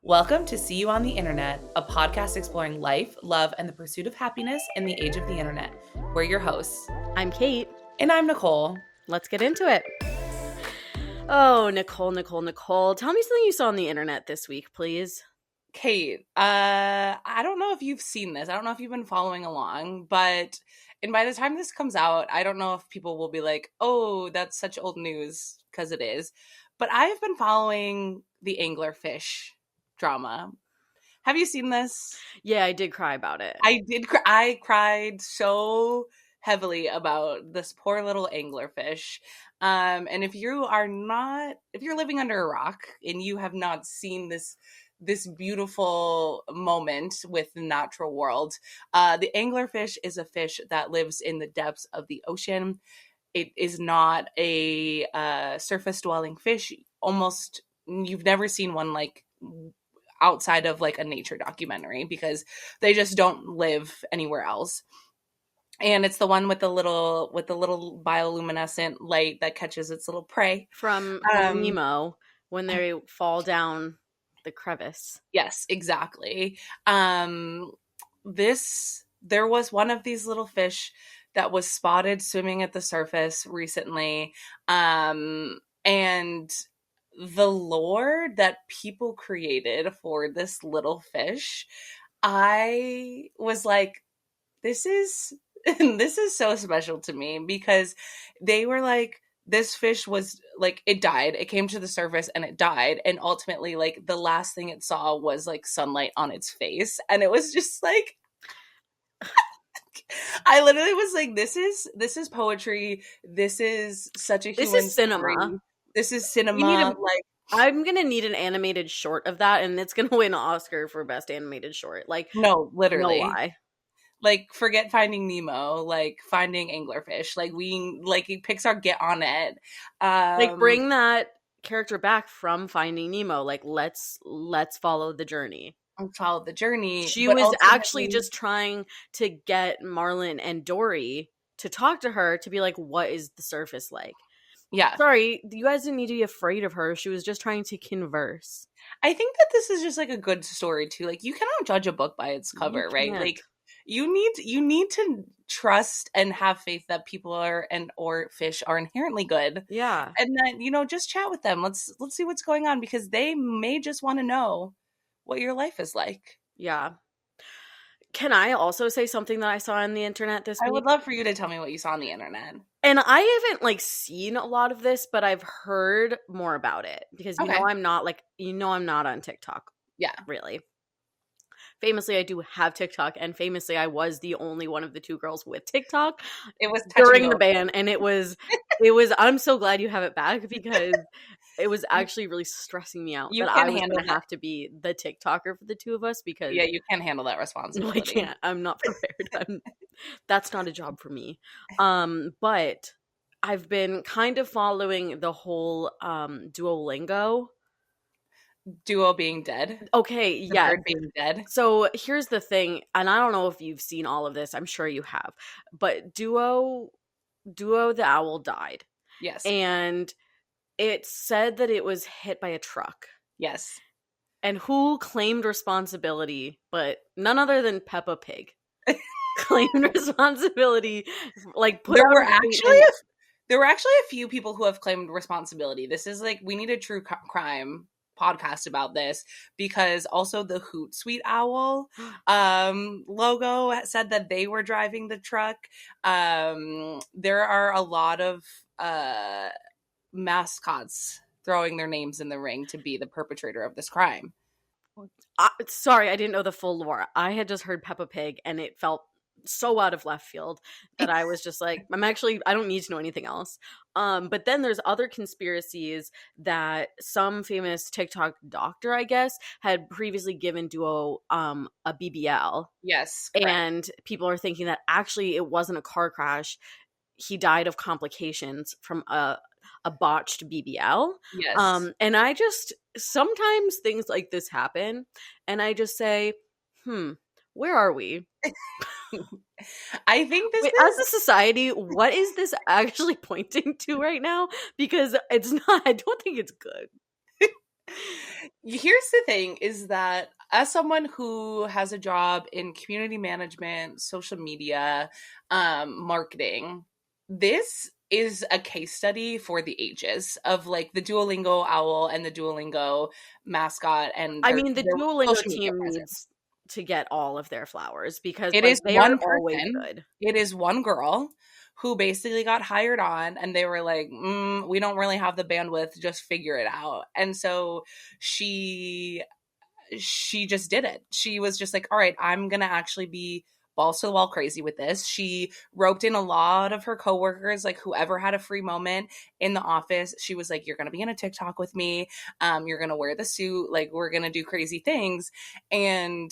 Welcome to See You on the Internet, a podcast exploring life, love, and the pursuit of happiness in the age of the internet. We're your hosts. I'm Kate. And I'm Nicole. Let's get into it. Oh, Nicole. Tell me something you saw on the internet this week, please. Kate, I don't know if you've seen this. I don't know if you've been following along, and by the time this comes out, I don't know if people will be like, oh, that's such old news, because it is. But I have been following the Anglerfish drama. Have you seen this? Yeah, I did cry about it. I did. I cried so heavily about this poor little anglerfish. And if you're living under a rock and you have not seen this beautiful moment with the natural world, the anglerfish is a fish that lives in the depths of the ocean. It is not a surface dwelling fish. Almost, you've never seen one like outside of like a nature documentary because they just don't live anywhere else. And it's the one with the little bioluminescent light that catches its little prey from Nemo when they fall down the crevice. Yes, exactly. There was one of these little fish that was spotted swimming at the surface recently, and the lore that people created for this little fish, I was like, this is so special to me, because they were like, this fish was like, it died, it came to the surface and it died, and ultimately like the last thing it saw was like sunlight on its face, and it was just like I literally was like, this is poetry, this is such a human this is cinema story. This is cinema. I'm gonna need an animated short of that, and it's gonna win an Oscar for best animated short. Like, no, literally, no lie. Like, forget Finding Nemo, like Finding Anglerfish. Like, Pixar, get on it. Like, bring that character back from Finding Nemo. Like, let's follow the journey. Follow the journey. She was actually just trying to get Marlin and Dory to talk to her to be like, what is the surface like? Yeah. Sorry, you guys didn't need to be afraid of her. She was just trying to converse. I think that this is just like a good story too. Like, you cannot judge a book by its cover, right? Like, you need to trust and have faith that people or fish are inherently good. Yeah. And then, just chat with them. Let's see what's going on, because they may just want to know what your life is like. Yeah. Can I also say something that I saw on the internet this week? I would love for you to tell me what you saw on the internet. And I haven't seen a lot of this, but I've heard more about it, because I'm not on TikTok. Yeah. Really. Famously, I do have TikTok, and famously, I was the only one of the two girls with TikTok. It was during the ban, and it was. I'm so glad you have it back, because it was actually really stressing me out that I was going to have to be the TikToker for the two of us, because you can't handle that responsibility. No, I can't. I'm not prepared. That's not a job for me. But I've been kind of following the whole Duolingo. Duo being dead. Okay, yeah. Bird being dead. So here's the thing, and I don't know if you've seen all of this. I'm sure you have. But Duo the owl died. Yes. And it said that it was hit by a truck. Yes. And who claimed responsibility but none other than Peppa Pig. Claimed responsibility. Like, there were actually a few people who have claimed responsibility. This is like, we need a true crime podcast about this, because also the Hootsuite owl logo said that they were driving the truck. There are a lot of mascots throwing their names in the ring to be the perpetrator of this crime. Sorry, I didn't know the full lore. I had just heard Peppa Pig, and it felt so out of left field that I was just like, I don't need to know anything else. But then there's other conspiracies that some famous TikTok doctor, I guess, had previously given Duo a BBL. Yes. Correct. And people are thinking that actually it wasn't a car crash. He died of complications from a botched BBL. Yes. And I just, sometimes things like this happen, and I just say, where are we? I think this as a society, what is this actually pointing to right now? Because it's not, I don't think it's good. Here's the thing is that as someone who has a job in community management, social media, marketing, this is a case study for the ages of like the Duolingo owl and the Duolingo mascot and I their mean, the their Duolingo social media team presence. needs to get all of their flowers because, It like, is they are one always person. good. It is one girl who basically got hired on, and they were like, we don't really have the bandwidth, just figure it out. And so she just did it. She was just like, all right, I'm gonna actually be balls to the wall crazy with this. She roped in a lot of her coworkers, like whoever had a free moment in the office. She was like, you're gonna be in a TikTok with me. You're gonna wear the suit. Like, we're gonna do crazy things. And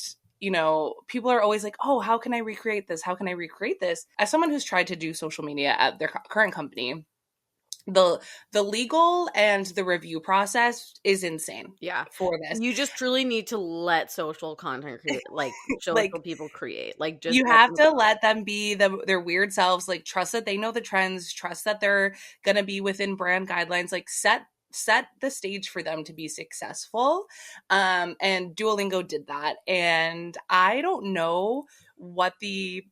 people are always like, oh, how can I recreate this? How can I recreate this? As someone who's tried to do social media at their current company, the legal and the review process is insane Yeah. for this. You just truly need to let social content like social Like, people create. Like, just you let have them to go. let them be their weird selves. Like, trust that they know the trends, trust that they're gonna be within brand guidelines. Like, set the stage for them to be successful. And Duolingo did that. And I don't know what the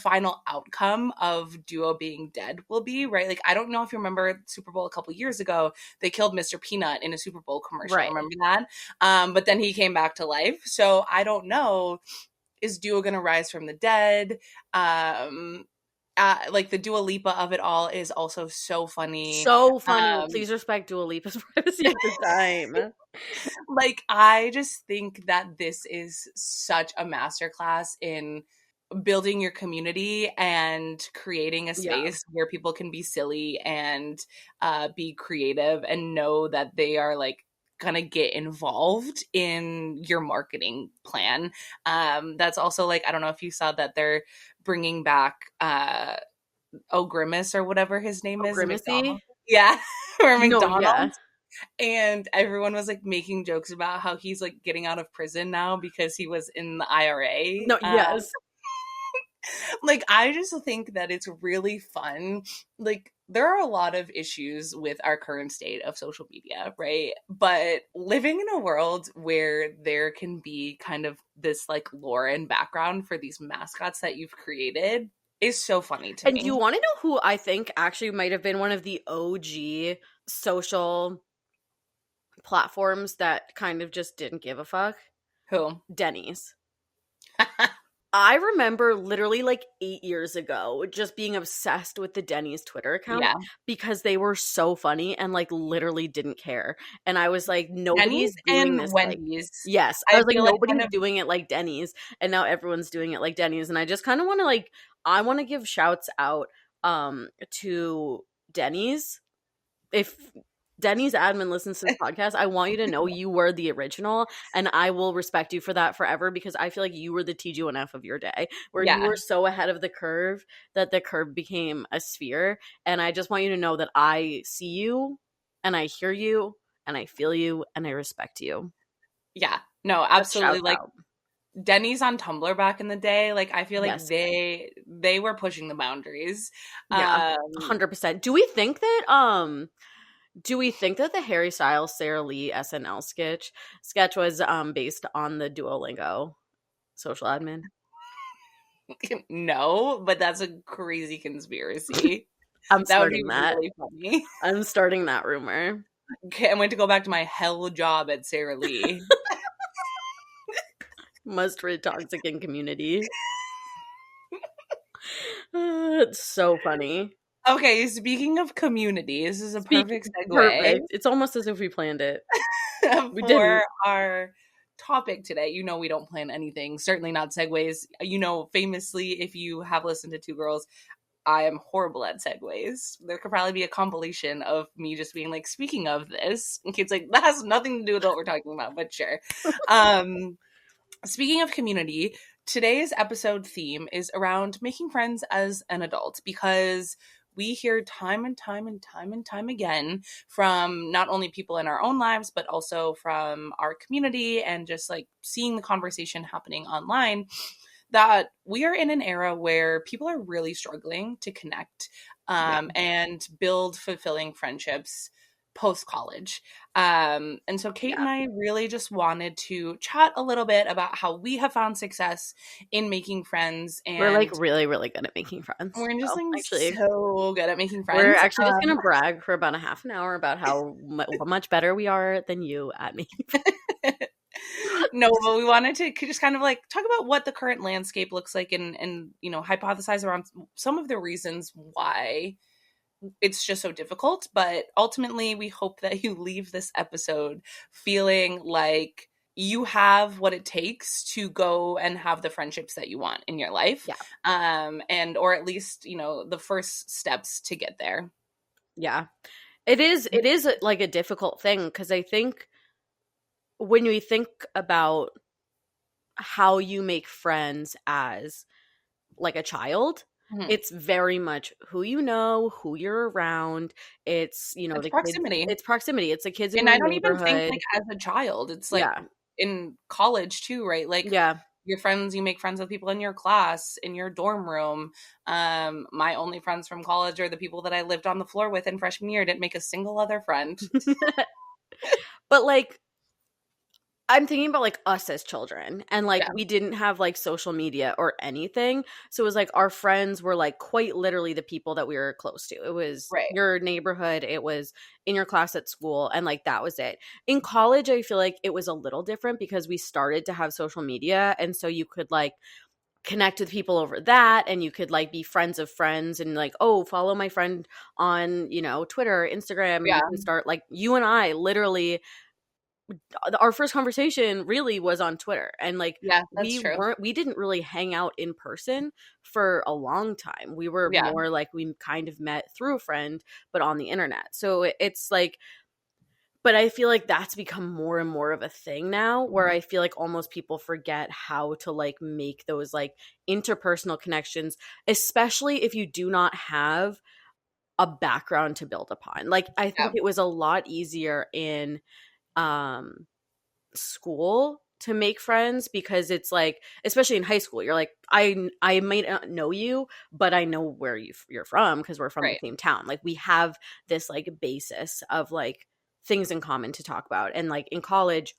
final outcome of Duo being dead will be, right? Like, I don't know if you remember Super Bowl a couple years ago, they killed Mr. Peanut in a Super Bowl commercial. Right. Remember that? But then he came back to life. So I don't know, is Duo gonna rise from the dead? Like, the Dua Lipa of it all is also so funny. So funny. Um, Please respect Dua Lipa's privacy at the time. like, I just think that this is such a masterclass in building your community and creating a Yeah. space where people can be silly and be creative and know that they are like gonna get involved in your marketing plan. That's also like, I don't know if you saw that they're bringing back Grimace or whatever his name Oh, is, McDonald. Grimacy? Yeah, or No, yeah. McDonald's. And everyone was like making jokes about how he's like getting out of prison now because he was in the IRA. No, yes. Like, I just think that it's really fun. Like, there are a lot of issues with our current state of social media, right? But living in a world where there can be kind of this like lore and background for these mascots that you've created is so funny to And you me. want to know who I think actually might have been one of the OG social platforms that kind of just didn't give a fuck? Who? Denny's. I remember literally like 8 years ago just being obsessed with the Denny's Twitter account Yeah. because they were so funny and like literally didn't care. And I was like, Denny's nobody's doing and this like, Wendy's. yes. I I was like, feel like kind nobody's of, doing it like Denny's. And now everyone's doing it like Denny's. And I just kind of want to like, I want to give shouts out to Denny's. If Denny's admin listens to this podcast, I want you to know you were the original, and I will respect you for that forever because I feel like you were the TGNF of your day, where you yeah. were so ahead of the curve that the curve became a sphere. And I just want you to know that I see you, and I hear you, and I feel you, and I respect you. Yeah. No, Just absolutely. shouts Like, out. Denny's on Tumblr back in the day, like, I feel like Yes. they were pushing the boundaries. Yeah. Um 100%. Do we think that the Harry Styles Sarah Lee SNL sketch was based on the Duolingo social admin? no, but that's a crazy conspiracy. I'm That would be starting that. really funny. I'm starting that rumor. Okay, I'm going to go back to my hell job at Sarah Lee. Must read Toxic in Community. It's so funny. Okay, speaking of community, this is a Speak perfect segue perfect. It's almost as if we planned it. We for didn't. our topic today. You know, we don't plan anything, certainly not segues. Famously, if you have listened to Two Girls, I am horrible at segues. There could probably be a compilation of me just being like, speaking of this, and kids like, that has nothing to do with what we're talking about, but sure. Speaking of community, today's episode theme is around making friends as an adult, because we hear time and time and time and time again from not only people in our own lives, but also from our community and just like seeing the conversation happening online, that we are in an era where people are really struggling to connect Yeah. and build fulfilling friendships post college. And so Kate Yeah. and I really just wanted to chat a little bit about how we have found success in making friends, We're like and really, really good at making friends. we're just So like actually, so good at making we're friends. actually just gonna brag for about a half an hour about how much better we are than you at making No, but we wanted to just kind of like talk about what the current landscape looks like, and hypothesize around some of the reasons why it's just so difficult. But ultimately, we hope that you leave this episode feeling like you have what it takes to go and have the friendships that you want in your life, Yeah. and or at least the first steps to get there. Yeah. It is like a difficult thing because I think when we think about how you make friends as like a child, Mhm. it's very much who you know, who you're around. It's, It's the kids, proximity. it's proximity. It's the kids in And your I don't even think, like, neighborhood. as a child, it's, like, Yeah. in college too, right? Like, Yeah. you make friends with people in your class, in your dorm room. My only friends from college are the people that I lived on the floor with in freshman year, didn't make a single other friend. But like I'm thinking about like us as children and like Yeah, we didn't have like social media or anything. So it was like our friends were like quite literally the people that we were close to. It was right. your neighborhood, it was in your class at school, and like that was it. In college, I feel like it was a little different because we started to have social media. And so you could like connect with people over that and you could like be friends of friends and like, oh, follow my friend on, Twitter, Instagram, and Yeah, you can start like you and I literally our first conversation really was on Twitter, and like yeah, that's true. we didn't really hang out in person for a long time. We were Yeah, more like we kind of met through a friend but on the internet. So it's like, but I feel like that's become more and more of a thing now where mhm, I feel like almost people forget how to like make those like interpersonal connections, especially if you do not have a background to build upon. Like I yeah, think it was a lot easier in um school to make friends because it's like, especially in high school, you're like, I might not know you, but I know where you're from because we're from the right. same town. Like we have this like basis of like things in common to talk about. And like in college,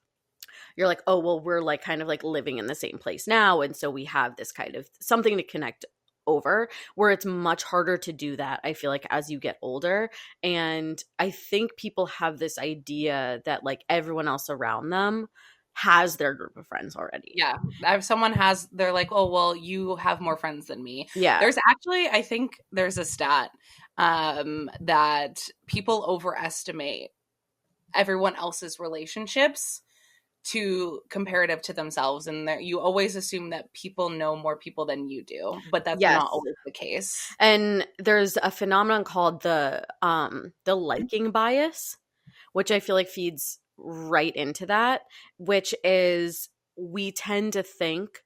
you're like, oh well, we're like kind of like living in the same place now, and so we have this kind of something to connect over, where it's much harder to do that, I feel like, as you get older. And I think people have this idea that like everyone else around them has their group of friends already. Yeah, if someone has, they're like, oh well, you have more friends than me. Yeah. There's actually, I think there's a stat that people overestimate everyone else's relationships to comparative to themselves, and there you always assume that people know more people than you do, but that's Yes. not always the case. And there's a phenomenon called the liking bias, which I feel like feeds right into that, which is we tend to think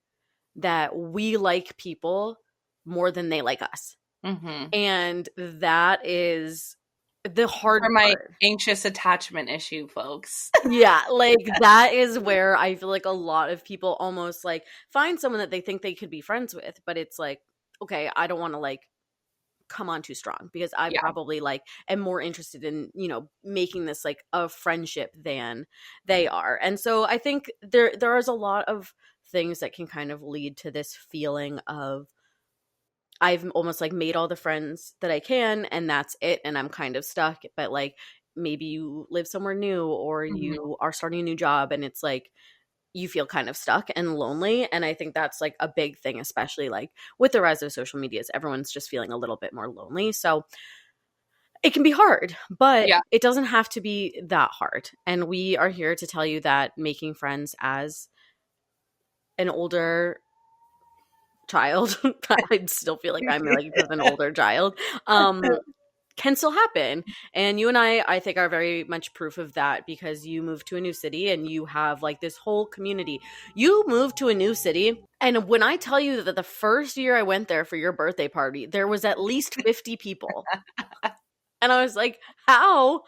that we like people more than they like us. Hmm. And that is the hard For my part. anxious attachment issue, folks. Yeah, like that is where I feel like a lot of people almost like find someone that they think they could be friends with, but it's like, okay, I don't want to like come on too strong because I Yeah. probably like am more interested in, making this like a friendship than they are. And so I think there is a lot of things that can kind of lead to this feeling of I've almost like made all the friends that I can and that's it and I'm kind of stuck. But like maybe you live somewhere new or Mhm. you are starting a new job and it's like you feel kind of stuck and lonely. And I think that's like a big thing, especially like with the rise of social media, is everyone's just feeling a little bit more lonely. So it can be hard, but Yeah. it doesn't have to be that hard. And we are here to tell you that making friends as an older child, I still feel like I'm like just an older child, can still happen. And you and I think, are very much proof of that because you moved to a new city and you have like this whole community. You moved to a new city. And when I tell you that the first year I went there for your birthday party, there was at least 50 people. And I was like, how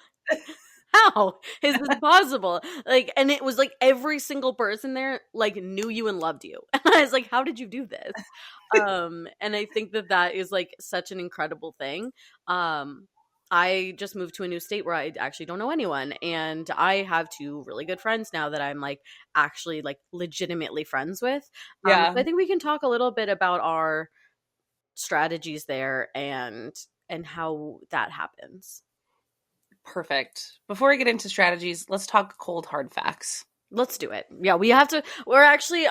is this possible? Like, and it was like every single person there like knew you and loved you. And I was like, how did you do this? And I think that that is like such an incredible thing. Um I just moved to a new state where I actually don't know anyone, and I have two really good friends now that I'm like actually like legitimately friends with. Yeah, So I think we can talk a little bit about our strategies there and how that happens. perfect. Before we get into strategies, let's talk cold hard facts. Let's do it. Yeah, we have to. We're actually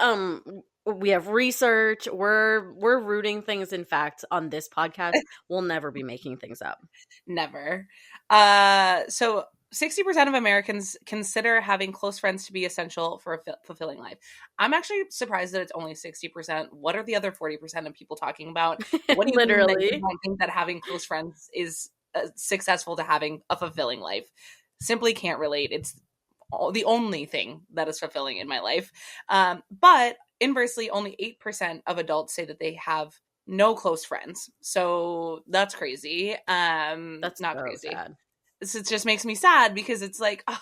we have research. We're rooting things in fact on this podcast. We'll never be making things up. Never. So 60% of Americans consider having close friends to be essential for a fulfilling life. I'm actually surprised that it's only 60%. What are the other 40% of people talking about? What do you mean that you Literally. don't think that having close friends is successful to having a fulfilling life? Simply can't relate. It's the only thing that is fulfilling in my life. But inversely, only 8% of adults say that they have no close friends. So that's crazy. That's Not so crazy. sad. This it just makes me sad because it's like, oh,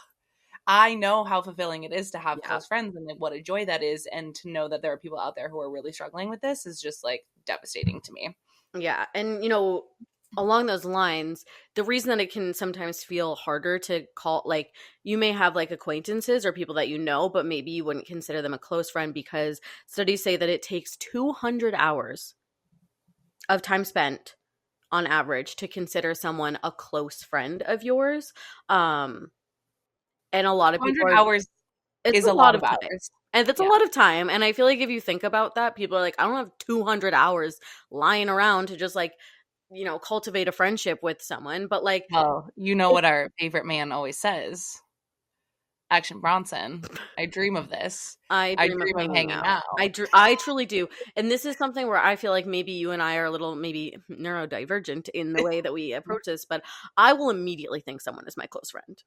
I know how fulfilling it is to have Yeah. close friends and like, what a joy that is. And to know that there are people out there who are really struggling with this is just like devastating to me. Yeah. And, along those lines, the reason that it can sometimes feel harder to call, like, you may have like acquaintances or people that you know, but maybe you wouldn't consider them a close friend because studies say that it takes 200 hours of time spent on average to consider someone a close friend of yours. Um, and a lot of people 100 are, hours it's is a a lot lot of of time. hours. And that's a Yeah. lot of time. And I feel like if you think about that, people are like, I don't have 200 hours lying around to just like, cultivate a friendship with someone. But like, Well, you know it, what our favorite man always says, Action Bronson. I dream of this. I I dream of dream of hanging hanging out. out. I truly do. And this is something where I feel like maybe you and I are a little maybe neurodivergent in the way that we approach this, but I will immediately think someone is my close friend.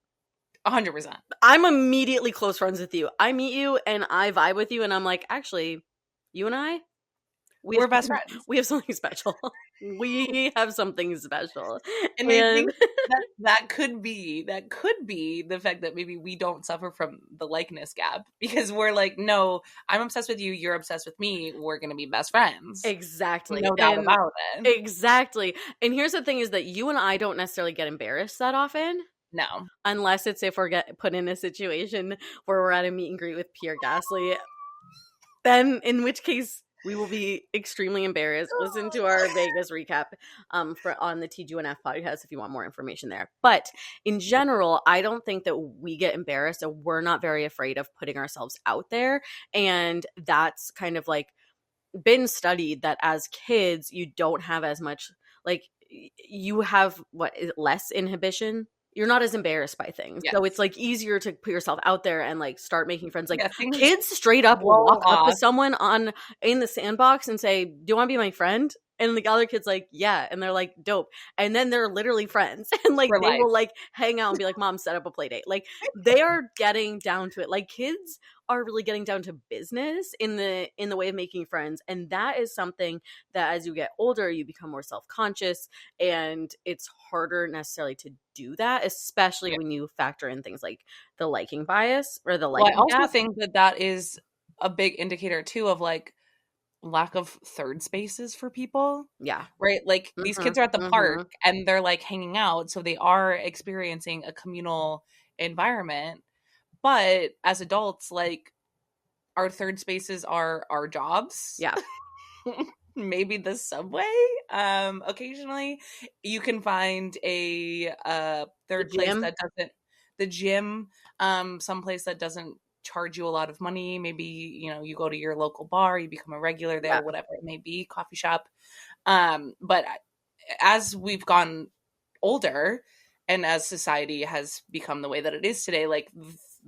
100%. I'm immediately close friends with you. I meet you and I vibe with you, and I'm like, actually, you and I, we have We're best something, friends. we have something special. We have something special, And I and think that could be the fact that maybe we don't suffer from the likeness gap because we're like, no, I'm obsessed with you, you're obsessed with me, we're gonna be best friends. exactly, No doubt and about it. exactly. And here's the thing: is that you and I don't necessarily get embarrassed that often, No. unless it's if we're get put in a situation where we're at a meet and greet with Pierre Gasly. Then, in which case, we will be extremely embarrassed. Listen to our Vegas recap for on the TGNF podcast if you want more information there. But in general, I don't think that we get embarrassed, and we're not very afraid of putting ourselves out there. And that's kind of like been studied that as kids, you don't have as much like you have less inhibition. You're not as embarrassed by things. So it's Yes. like easier to put yourself out there and like start making friends. Like Yeah, things kids straight up will roll walk up to off. someone on in the sandbox and say, "Do you want to be my friend?" And the other kid's like, "Yeah." And they're like, "Dope." And then they're literally friends. And like For they life. will like hang out and be like, "Mom, set up a play date." Like they are getting down to it. Like kids are really getting down to business in the way of making friends. And that is something that as you get older, you become more self-conscious, and it's harder necessarily to do that, especially Yeah. when you factor in things like the liking bias or the Well, I liking also gap. think that that is a big indicator too of like lack of third spaces for people. Yeah. Right? Like these Mhm. kids are at the park Mhm. and they're like hanging out, so they are experiencing a communal environment. But as adults, like our third spaces are our jobs, Yeah. maybe the subway. Occasionally you can find a The third place gym. that doesn't the gym, someplace that doesn't charge you a lot of money. Maybe, you go to your local bar, you become a regular Yeah. there, whatever it may be, coffee shop. But as we've gone older and as society has become the way that it is today, like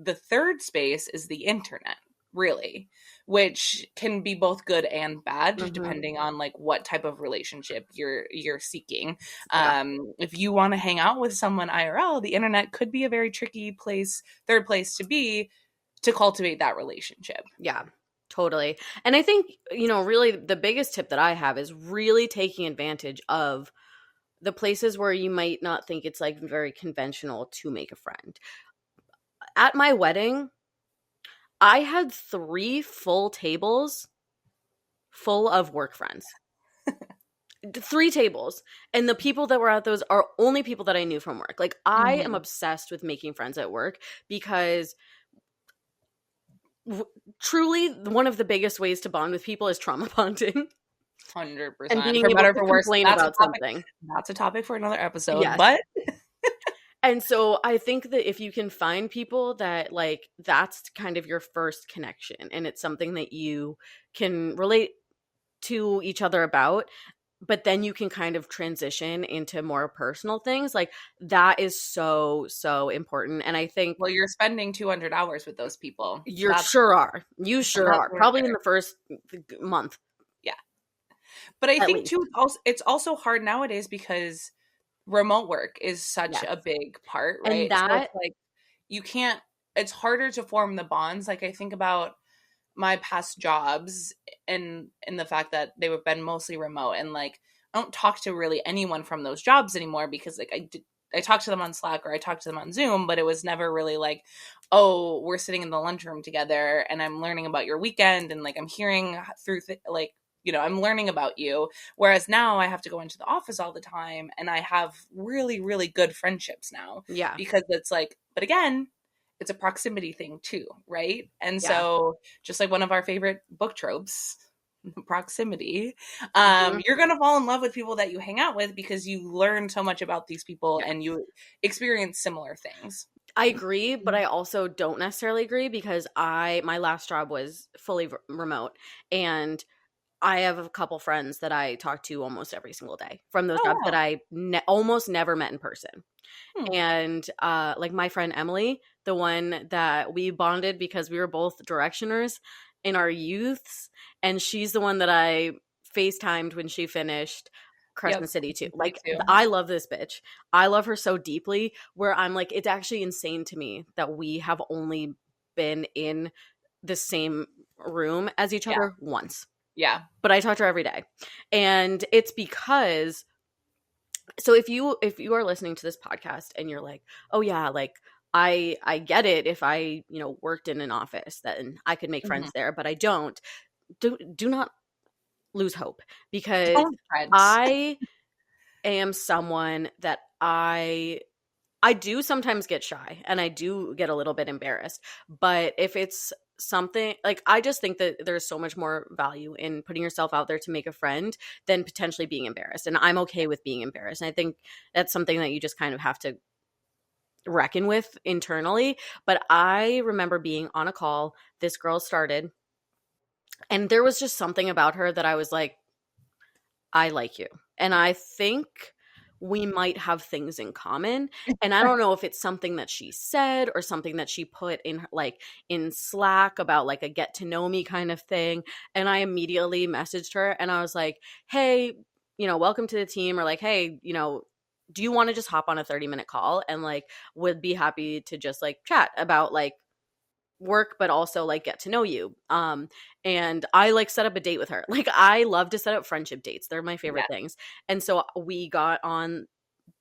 the third space is the internet, really, which can be both good and bad Mhm. depending on like what type of relationship you're seeking. Yeah. If you want to hang out with someone IRL, the internet could be a very tricky third place to be to cultivate that relationship. Yeah. Totally. And I think, really the biggest tip that I have is really taking advantage of the places where you might not think it's like very conventional to make a friend. At my wedding, I had 3 full tables full of work friends. 3 tables, and the people that were at those are only people that I knew from work. Like, I am Mhm. obsessed with making friends at work because truly one of the biggest ways to bond with people is trauma bonding and 100%. being For able better or to for worse, complain about something. that's a topic for another episode, Yes. but And so I think that if you can find people that, like, that's kind of your first connection and it's something that you can relate to each other about, but then you can kind of transition into more personal things, like, that is so, so important. And I think well, you're spending 200 hours with those people. you sure are. You sure That's are. for Probably in sure. the first month, Yeah. But I at think least. too, it's also hard nowadays because remote work is such a Yes. big part, And right? So it's that, like you can't, it's harder to form the bonds. Like I think about my past jobs and the fact that they have been mostly remote, and like I don't talk to really anyone from those jobs anymore because like I talk to them on Slack or I talk to them on Zoom, but it was never really like, oh, we're sitting in the lunchroom together and I'm learning about your weekend and like I'm hearing through like I'm learning about you. Whereas now I have to go into the office all the time and I have really, really good friendships now yeah, because it's like, but again, it's a proximity thing too, right? And yeah. so just like one of our favorite book tropes, proximity, Mhm. you're going to fall in love with people that you hang out with because you learn so much about these people Yes. and you experience similar things. I agree, but I also don't necessarily agree because my last job was fully remote, and I have a couple friends that I talk to almost every single day from those Oh jobs that wow. I almost never met in person. Hmm. And like my friend Emily, the one that we bonded because we were both directioners in our youths, and she's the one that I FaceTimed when she finished Yep. Crescent City too. Me Like, too. I love this bitch. I love her so deeply, where I'm like, it's actually insane to me that we have only been in the same room as each Yeah. other once. Yeah. But I talk to her every day. And it's because, so if you are listening to this podcast and you're like, oh yeah, like, I get it, if I worked in an office, then I could make Mhm. friends there, but I don't. Do not lose hope, because Don't fret. I am someone that I do sometimes get shy and I do get a little bit embarrassed. But if it's something like, I just think that there's so much more value in putting yourself out there to make a friend than potentially being embarrassed. And I'm okay with being embarrassed. And I think that's something that you just kind of have to reckon with internally. But I remember being on a call, this girl started, and there was just something about her that I was like, I like you. And I think we might have things in common. And I don't know if it's something that she said or something that she put in like in Slack about like a get to know me kind of thing. And I immediately messaged her and I was like, hey, welcome to the team, or like, hey, do you want to just hop on a 30-minute call, and like would be happy to just like chat about like work, but also like get to know you. And I like set up a date with her. Like, I love to set up friendship dates, they're my Yeah. favorite things. And so we got on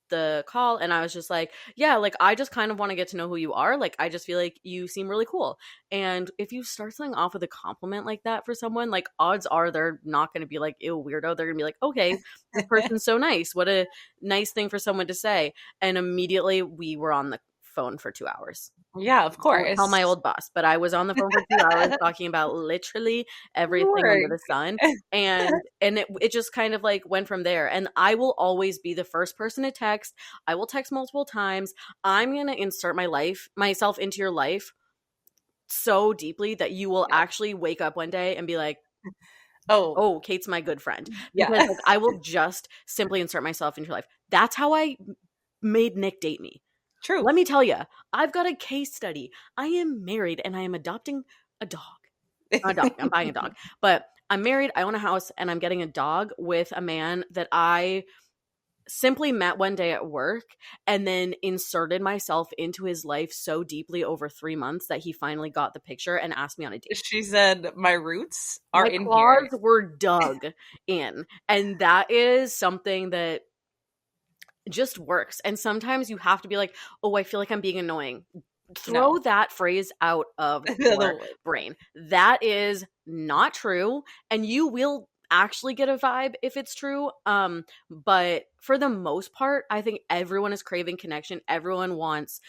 the call and I was just like, yeah, like, I just kind of want to get to know who you are. Like, I just feel like you seem really cool. And if you start something off with a compliment like that for someone, like, odds are they're not going to be like, ew, weirdo. They're gonna be like, okay, this person's so nice, what a nice thing for someone to say. And immediately we were on the phone for 2 hours. Yeah, of Don't tell my course. old boss, but I was on the phone for 2 hours talking about literally everything under Work. the sun. And it just kind of like went from there. And I will always be the first person to text. I will text multiple times. I'm gonna insert myself into your life so deeply that you will Yep. actually wake up one day and be like, Oh, oh, Kate's my good friend. Because yeah. like, I will just simply insert myself into your life. That's how I made Nick date me. True. Let me tell you, I've got a case study. I am married and I am adopting a dog. Not a dog. I'm buying a dog. But I'm married, I own a house, and I'm getting a dog with a man that I simply met one day at work and then inserted myself into his life so deeply over 3 months that he finally got the picture and asked me on a date. She said, my roots are My in claws here. were dug in. And that is something that just works. And sometimes you have to be like, oh, I feel like I'm being annoying. Throw No. that phrase out of your brain. That is not true. And you will actually get a vibe if it's true. But for the most part, I think everyone is craving connection. Everyone wants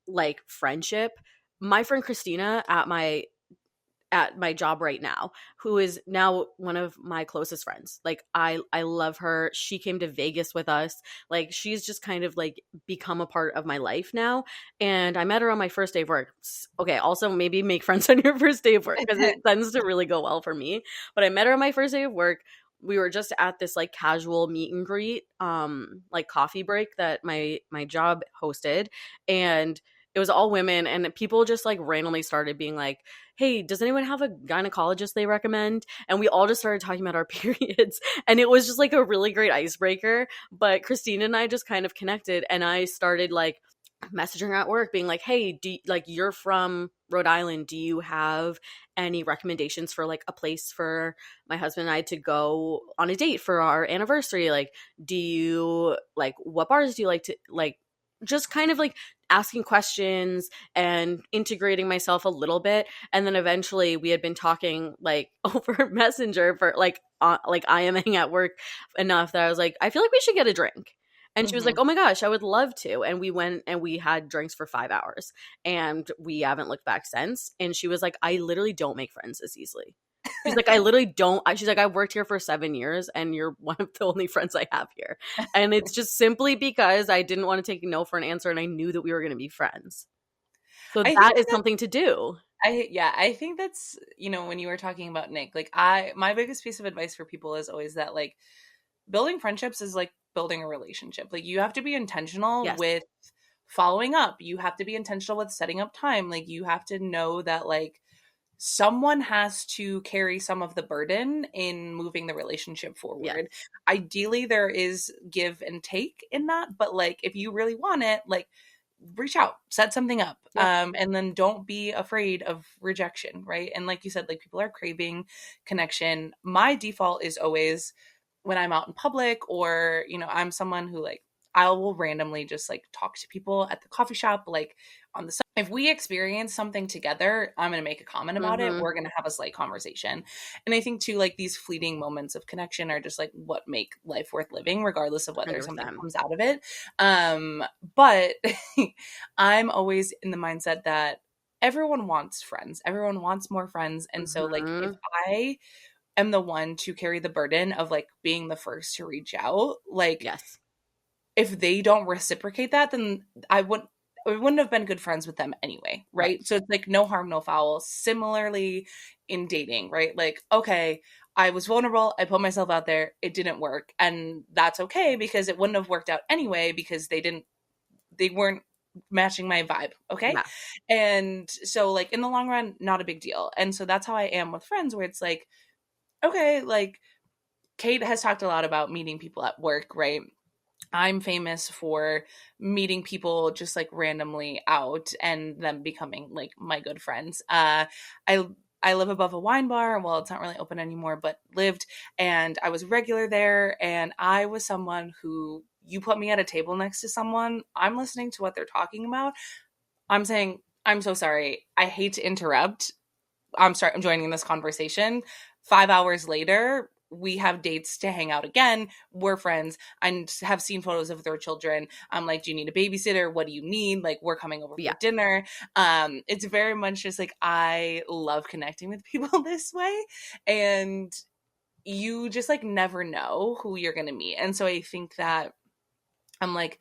like friendship. My friend Christina at my job right now, who is now one of my closest friends. Like I love her. She came to Vegas with us. Like she's just kind of like become a part of my life now. And I met her on my first day of work. Okay, also maybe make friends on your first day of work because it tends to really go well for me. But I met her on my first day of work. We were just at this like casual meet and greet like coffee break that my job hosted, and it was all women, and people just like randomly started being like, hey, does anyone have a gynecologist they recommend? And we all just started talking about our periods. And it was just like a really great icebreaker. But Christina and I just kind of connected, and I started like messaging her at work being like, hey, like you're from Rhode Island, do you have any recommendations for like a place for my husband and I to go on a date for our anniversary? Like, do you like, what bars do you like to like, just kind of like asking questions and integrating myself a little bit. And then eventually we had been talking like over Messenger for like IMing at work enough that I was like, I feel like we should get a drink. And she was like, Mhm. oh my gosh, I would love to. And we went and we had drinks for 5 hours, and we haven't looked back since. And she was like, I literally don't make friends this easily. She's like, I literally don't. She's like, I've worked here for 7 years, and you're one of the only friends I have here. And it's just simply because I didn't want to take no for an answer, and I knew that we were going to be friends. So I that think is that something to do. I think that's, when you were talking about Nick, like my biggest piece of advice for people is always that like building friendships is like building a relationship. Like you have to be intentional Yes. with following up. You have to be intentional with setting up time. Like you have to know that like someone has to carry some of the burden in moving the relationship Yes. forward. Ideally there is give and take in that, but like if you really want it, like reach out, set something up, Yeah. and then don't be afraid of rejection, right? And like you said, like people are craving connection. My default is always when I'm out in public, or I'm someone who like I will randomly just like talk to people at the coffee shop, like on the side. If we experience something together, I'm going to make a comment about it. Mm-hmm. We're going to have a slight conversation. And I think too, like these fleeting moments of connection are just like what make life worth living, regardless of whether something 100%. comes out of it. But I'm always in the mindset that everyone wants friends. Everyone wants more friends. And so like if Mm-hmm. I am the one to carry the burden of like being the first to reach out, like Yes. if they don't reciprocate that, then I wouldn't have been good friends with them anyway, Right. right? So it's like no harm, no foul. Similarly in dating, right? Like, okay, I was vulnerable, I put myself out there, it didn't work. And that's okay because it wouldn't have worked out anyway because they weren't matching my vibe, okay? Yeah. And so like in the long run, not a big deal. And so that's how I am with friends, where it's like, okay, like Kate has talked a lot about meeting people at work, right? I'm famous for meeting people just like randomly out and them becoming like my good friends. I I live above a wine bar. Well, it's not really open anymore, but lived, and I was regular there, and I was someone who you put me at a table next to someone, I'm listening to what they're talking about. I'm saying, I'm so sorry. I hate to interrupt. I'm joining this conversation. 5 hours later, we have dates to hang out again. We're friends. I have seen photos of their children. I'm like, do you need a babysitter? What do you need? Like, we're coming over for Yeah. dinner. It's very much just like I love connecting with people this way. And you just like never know who you're gonna meet. And so I think that I'm like,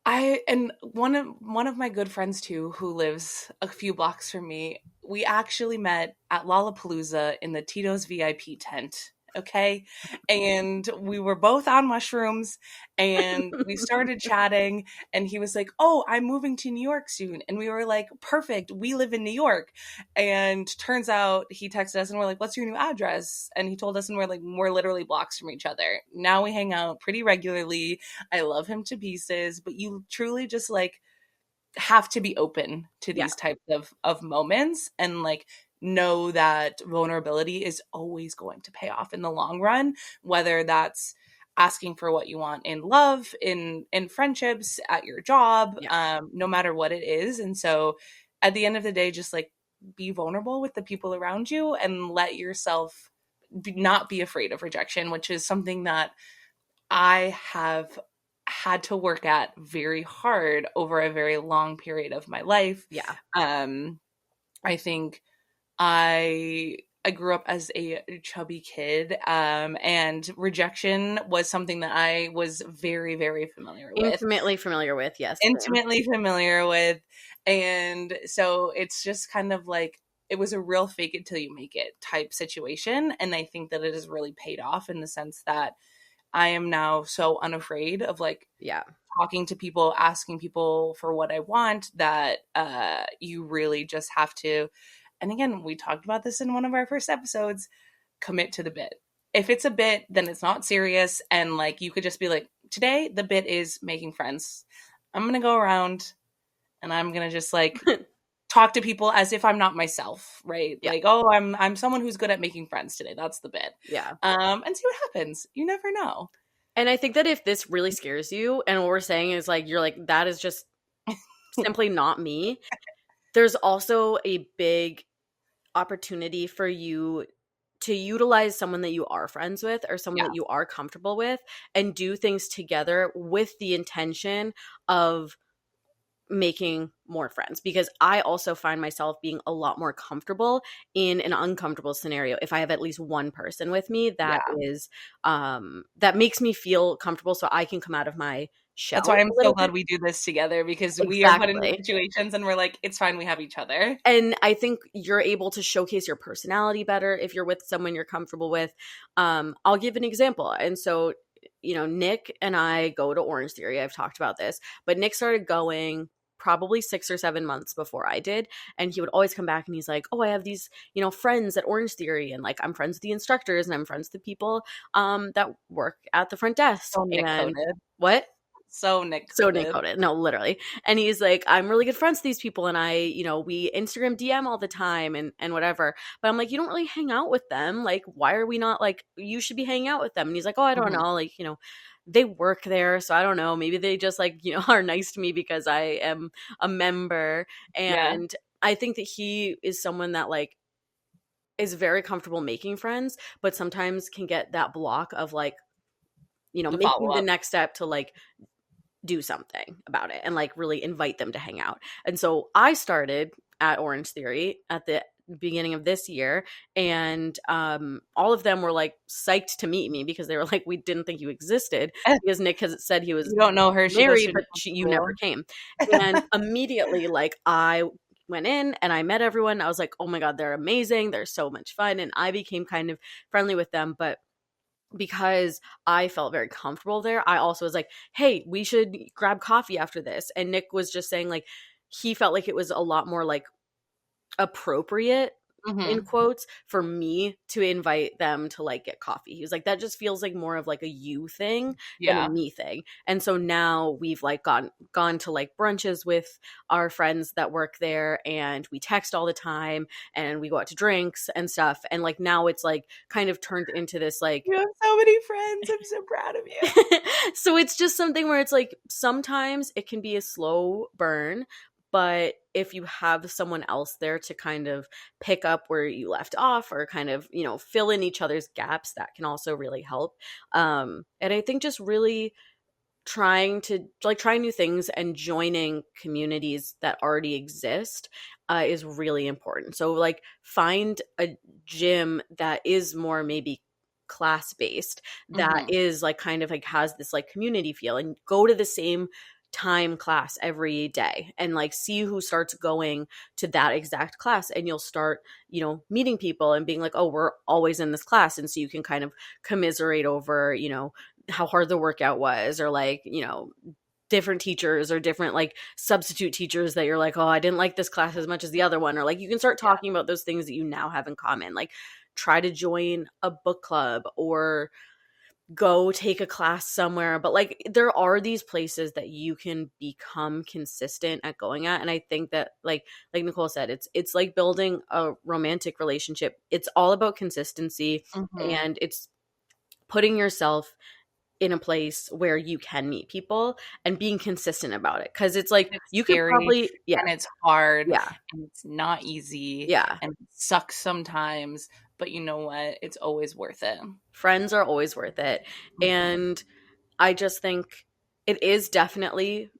and one of my good friends too, who lives a few blocks from me, we actually met at Lollapalooza in the Tito's VIP tent. Okay. And we were both on mushrooms, and we started chatting, and he was like, oh, I'm moving to New York soon. And we were like, perfect. We live in New York. And turns out he texted us and we're like, what's your new address? And he told us, and we're literally blocks from each other. Now we hang out pretty regularly. I love him to pieces, but you truly just like have to be open to Yeah. these types of moments, and like know that vulnerability is always going to pay off in the long run, whether that's asking for what you want in love, in friendships, at your job, Yeah. no matter what it is. And so at the end of the day, just like be vulnerable with the people around you and let yourself not be afraid of rejection, which is something that I have had to work at very hard over a very long period of my life. Yeah. I think I grew up as a chubby kid, and rejection was something that I was very, very familiar with. Intimately familiar with, yes. Intimately familiar with. And so it's just kind of like, it was a real fake it till you make it type situation. And I think that it has really paid off in the sense that I am now so unafraid of like Yeah. talking to people, asking people for what I want, that you really just have to. And again, we talked about this in one of our first episodes, commit to the bit. If it's a bit, then it's not serious. And like, you could just be like, today the bit is making friends. I'm going to go around and I'm going to just like talk to people as if I'm not myself, right? Yeah. Like, oh, I'm someone who's good at making friends today. That's the bit. Yeah. And see what happens. You never know. And I think that if this really scares you, and what we're saying is like, you're like, that is just simply not me, there's also a big opportunity for you to utilize someone that you are friends with or someone Yeah. that you are comfortable with and do things together with the intention of making more friends, because I also find myself being a lot more comfortable in an uncomfortable scenario if I have at least one person with me that Yeah. is that makes me feel comfortable so I can come out of my shell That's why I'm a so little glad bit. we do this together, because we are put into Exactly. situations and we're like, it's fine, we have each other. And I think you're able to showcase your personality better if you're with someone you're comfortable with. I'll give an example. And so, Nick and I go to Orange Theory. I've talked about this, but Nick started going probably 6 or 7 months before I did. And he would always come back and he's like, oh, I have these, friends at Orange Theory. And like, I'm friends with the instructors and I'm friends with the people that work at the front desk. So Nick And coded. what? So Nick So coded. Nick coded. No, literally. And he's like, I'm really good friends with these people. And we Instagram DM all the time and whatever. But I'm like, you don't really hang out with them. Like, why are we not like, you should be hanging out with them? And he's like, oh, I don't Mhm. know. Like, they work there. So I don't know. Maybe they just like, are nice to me because I am a member. Yeah. And I think that he is someone that like is very comfortable making friends, but sometimes can get that block of like, The making follow the up. next step to like do something about it and like really invite them to hang out. And so I started at Orange Theory at the beginning of this year, and all of them were like psyched to meet me because they were like, we didn't think you existed, because Nick has said he was You don't know her. She goes married to but you never school. came. And immediately like I went in and I met everyone. I was like, oh my god, they're amazing, they're so much fun, and I became kind of friendly with them. But because I felt very comfortable there, I also was like, hey, we should grab coffee after this. And Nick was just saying like he felt like it was a lot more like appropriate in Mm-hmm. quotes for me to invite them to like get coffee. He was like, that just feels like more of like a you thing than a Yeah. me thing. And so now we've like gone to like brunches with our friends that work there, and we text all the time and we go out to drinks and stuff. And like now it's like kind of turned into this like You have so many friends. I'm so proud of you. so it's just something where it's like sometimes it can be a slow burn, but if you have someone else there to kind of pick up where you left off or kind of, fill in each other's gaps, that can also really help. And I think just really trying new things and joining communities that already exist is really important. So like find a gym that is more maybe class based, that Mm-hmm. is like kind of like has this like community feel, and go to the same time class every day and like see who starts going to that exact class, and you'll start meeting people and being like, oh, we're always in this class. And so you can kind of commiserate over how hard the workout was, or like different teachers or different like substitute teachers that you're like, oh, I didn't like this class as much as the other one. Or like you can start Yeah. talking about those things that you now have in common. Like try to join a book club or go take a class somewhere. But like there are these places that you can become consistent at going at. And I think that like Nicole said, it's like building a romantic relationship. It's all about consistency, Mm-hmm. and it's putting yourself in a place where you can meet people and being consistent about it. Because it's like It's you could scary probably, yeah, and it's hard yeah, and it's not easy yeah. and it sucks sometimes, but you know what? It's always worth it. Friends are always worth it. Mhm. And I just think it is definitely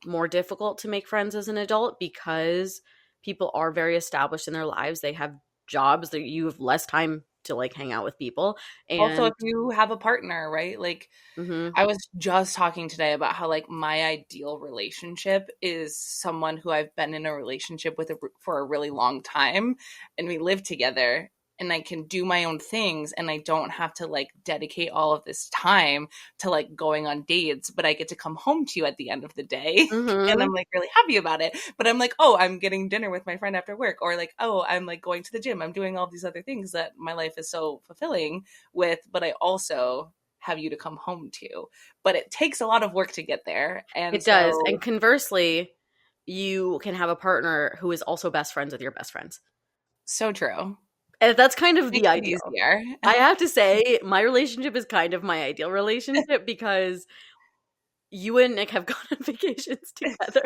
more difficult to make friends as an adult because people are very established in their lives. They have jobs that you have less time to like hang out with people. Also, if And you have a partner, right? Like mhm, I was just talking today about how like my ideal relationship is someone who I've been in a relationship with for a really long time and we live together and I can do my own things and I don't have to like dedicate all of this time to like going on dates, but I get to come home to you at the end of the day and mhm, I'm like really happy about it. But I'm like, "Oh, I'm getting dinner with my friend after work," or like, "Oh, I'm like going to the gym. I'm doing all these other things that my life is so fulfilling with, but I also have you to come home to." But it takes a lot of work to get there. And it does. And so, conversely, you can have a partner who is also best friends with your best friends. so true. And that's kind of the Makes it ideal. easier. I have to say, my relationship is kind of my ideal relationship because you and Nick have gone on vacations together.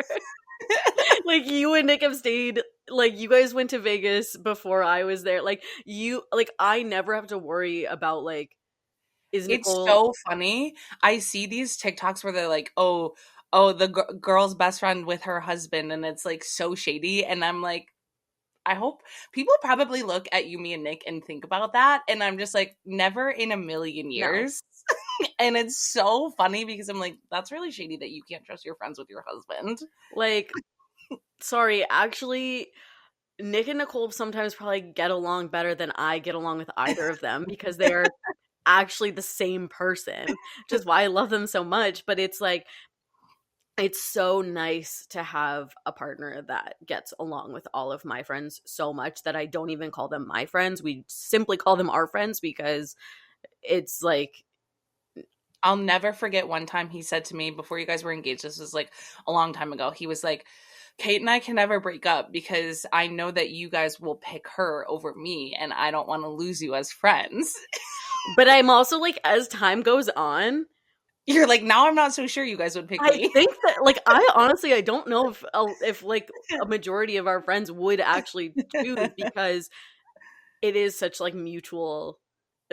Like you and Nick have stayed, like you guys went to Vegas before I was there. Like you, like I never have to worry about like, is It's Nicole so funny. I see these TikToks where they're like, "Oh, the girl's best friend with her husband," and it's like so shady. And I'm like, I hope people probably look at you, me, and Nick and think about that. And I'm just like, never in a million no. years. And it's so funny because I'm like, that's really shady that you can't trust your friends with your husband. Like, sorry, actually Nick and Nicole sometimes probably get along better than I get along with either of them because they are actually the same person, which is why I love them so much. But it's like, it's so nice to have a partner that gets along with all of my friends so much that I don't even call them my friends. We simply call them our friends because it's like, I'll never forget one time he said to me before you guys were engaged, this was like a long time ago. He was like, "Kate and I can never break up because I know that you guys will pick her over me and I don't want to lose you as friends." but I'm also like, as time goes on, You're like, "Now I'm not so sure you guys would pick I me." think that like I honestly I don't know if like a majority of our friends would actually choose because it is such like mutual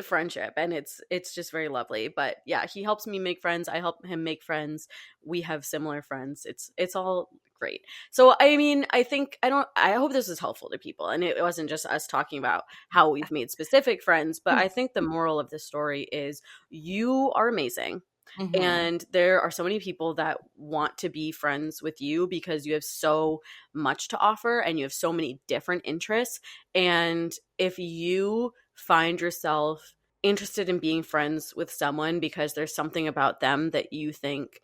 friendship and it's just very lovely. But yeah, he helps me make friends, I help him make friends, we have similar friends. It's all great. So I mean, I think I hope this is helpful to people and it wasn't just us talking about how we've made specific friends, but I think the moral of this story is you are amazing. Mhm. And there are so many people that want to be friends with you because you have so much to offer and you have so many different interests. And if you find yourself interested in being friends with someone because there's something about them that you think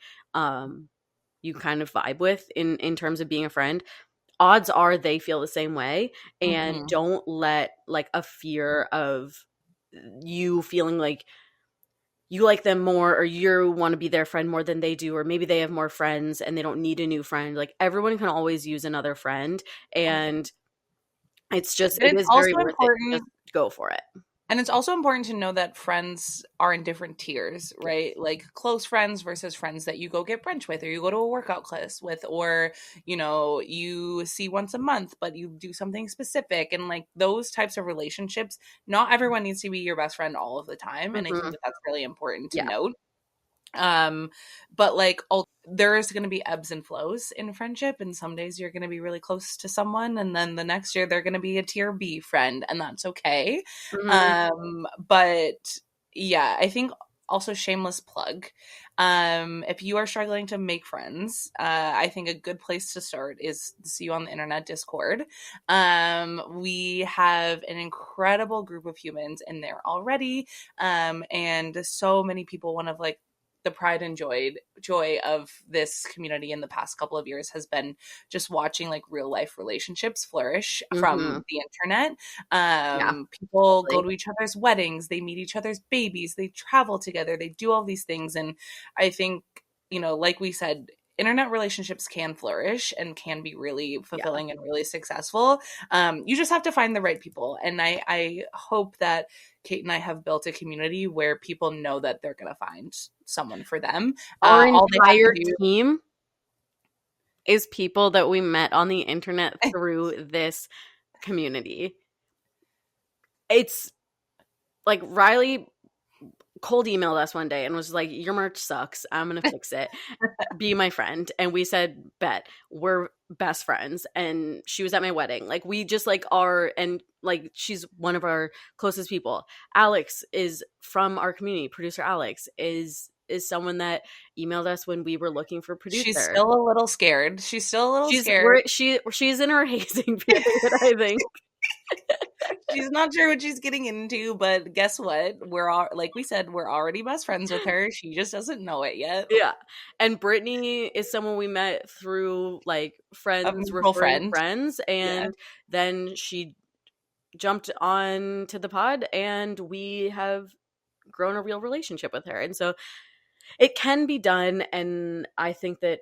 you kind of vibe with in terms of being a friend, odds are they feel the same way. And Mhm. don't let like a fear of you feeling like you like them more or you want to be their friend more than they do, or maybe they have more friends and they don't need a new friend. Like everyone can always use another friend, and But it it's is very also worth it. Just important go for it. And it's also important to know that friends are in different tiers, right? Like close friends versus friends that you go get brunch with or you go to a workout class with or, you see once a month, but you do something specific. And like those types of relationships, not everyone needs to be your best friend all of the time. And I think Hmm. that that's really important to Yeah. note. But like there's going to be ebbs and flows in friendship, and some days you're going to be really close to someone and then the next year they're going to be a tier B friend, and that's okay. Hmm. But yeah, I think also shameless plug, if you are struggling to make friends, I think a good place to start is to see you on the internet Discord. We have an incredible group of humans in there already, and so many people, one of like the pride and joy of this community in the past couple of years has been just watching like real life relationships flourish Hmm. from the internet. Yeah. People go Totally. to each other's weddings, they meet each other's babies, they travel together, they do all these things. And I think, like we said, internet relationships can flourish and can be really Yeah. fulfilling and really successful. You just have to find the right people. And I hope that Kate and I have built a community where people know that they're going to find someone for them. Our All they have to entire do. team is people that we met on the internet through this community. It's like Riley cold emailed us one day and was like, your merch sucks. I'm going to fix it. Be my friend. And we said, bet. We're best friends. And she was at my wedding. Like, we just like are, and like, she's one of our closest people. Alex is from our community. Producer Alex is someone that emailed us when we were looking for producer. She's still a little scared. She's in her hazing period, I think. She's not sure what she's getting into, but guess what? We're all, like we said, we're already best friends with her. She just doesn't know it yet. Yeah. And Brittany is someone we met through like friends referring friends. And then she jumped on to the pod and we have grown a real relationship with her. And so it can be done. And I think that,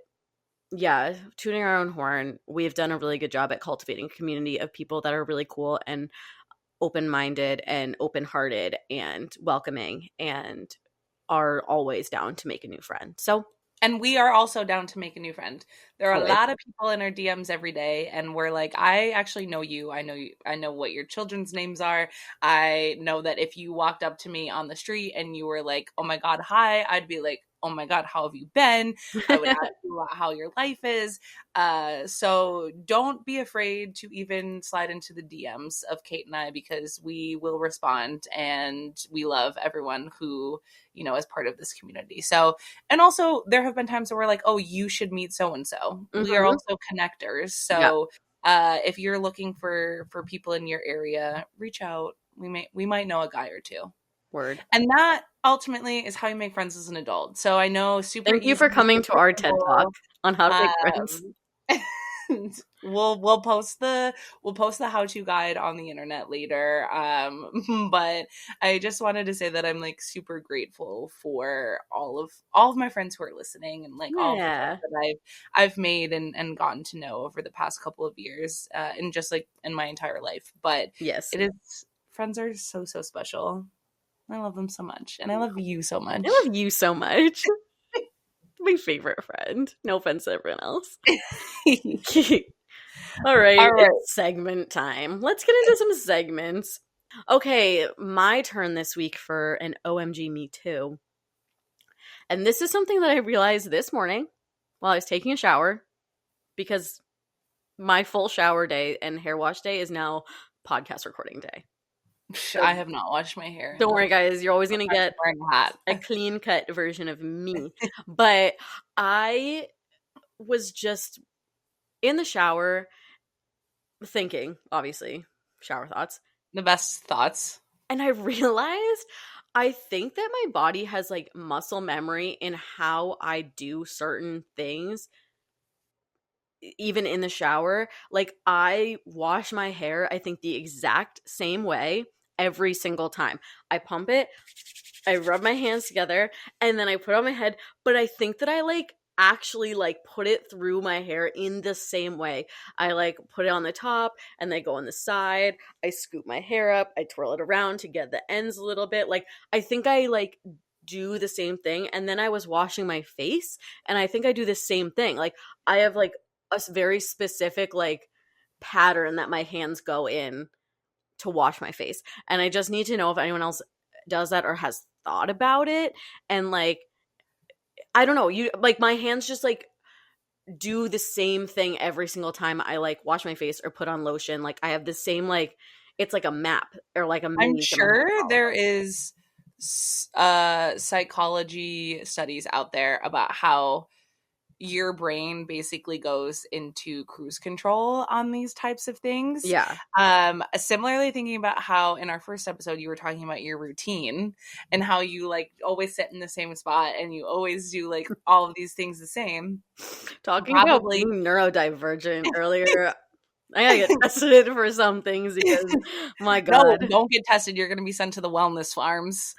yeah, tuning our own horn, we've done a really good job at cultivating a community of people that are really cool and open-minded and open-hearted and welcoming and are always down to make a new friend. So, and we are also down to make a new friend. There are always. a lot of people in our DMs every day, and we're like, I actually know you. I know what your children's names are. I know that if you walked up to me on the street and you were like, oh my God, hi, I'd be like, oh my God, how have you been? I would ask you about how your life is. So don't be afraid to even slide into the DMs of Kate and I, because we will respond and we love everyone who, you know, is part of this community. So, and also there have been times where we're like, oh, you should meet so-and-so. We are also connectors. So if you're looking for people in your area, reach out. We might know a guy or two. Word. And that ultimately is how you make friends as an adult. So I know Thank you for coming to our TED Talk on how to make friends. We'll post the how-to guide on the internet later. But I just wanted to say that I'm like super grateful for all of my friends who are listening, and like all of the friends that I've made and gotten to know over the past couple of years, and just like in my entire life. But yes, friends are so special. I love them so much. And I love you so much. I love you so much. My favorite friend. No offense to everyone else. All right. It's segment time. Let's get into some segments. Okay, my turn this week for an OMG Me Too. And this is something that I realized this morning while I was taking a shower, because my full shower day and hair wash day is now podcast recording day. So, I have not washed my hair. Don't worry, guys. You're always going to get a clean cut version of me. But I was just in the shower thinking, obviously, shower thoughts. The best thoughts. And I realized I think that my body has like muscle memory in how I do certain things. Even in the shower, like I wash my hair, I think the exact same way every single time. I pump it, I rub my hands together, and then I put it on my head. But I think that I like actually like put it through my hair in the same way. I like put it on the top and then go on the side. I scoop my hair up, I twirl it around to get the ends a little bit. Like I think I like do the same thing. And then I was washing my face, and I think I do the same thing. Like I have like a very specific like pattern that my hands go in to wash my face, and I just need to know if anyone else does that or has thought about it. And like I don't know, you like my hands just like do the same thing every single time I like wash my face or put on lotion. Like I have the same like it's like a map or like a mini. I'm sure there is psychology studies out there about how your brain basically goes into cruise control on these types of things. Yeah. Similarly, thinking about how in our first episode you were talking about your routine and how you like always sit in the same spot and you always do like all of these things the same. Talking about being neurodivergent earlier. I gotta get tested for some things because my God. No, don't get tested. You're gonna be sent to the wellness farms.